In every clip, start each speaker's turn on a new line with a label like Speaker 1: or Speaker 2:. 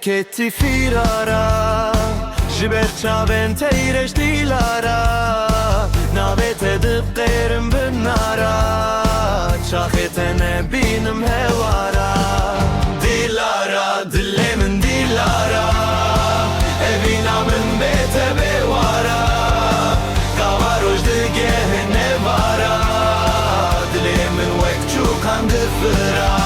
Speaker 1: ketti firara Jiber çaven teyreş dilara Navet edip derim binara Çahitene binim hevara Dilara, dillemin dilara Evinamın bete bevara Kavaroj digehine vara Dillemin vekçukan gıfıra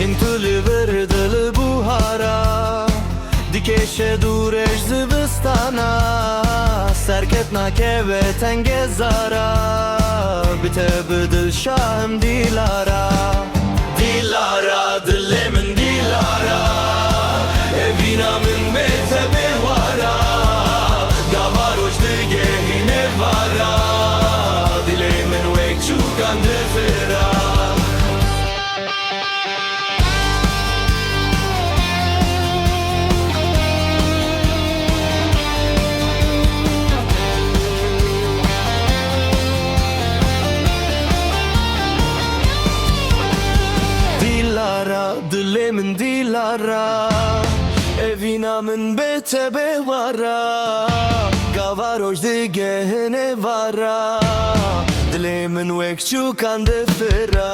Speaker 1: Hintuli vırdılı buhara Dikeşe dureş zıvıstana Serketna keveten gezara Bite bıdıl şahım dilara Dilara, dillemin dilara Evinamın bete bevara Gavaroş digehine vara Dillemin vekçukan dıfıra Dillemin dilara Evinamın bete bevara Gavaroj digehine vara Dillemin vekçukan dıfıra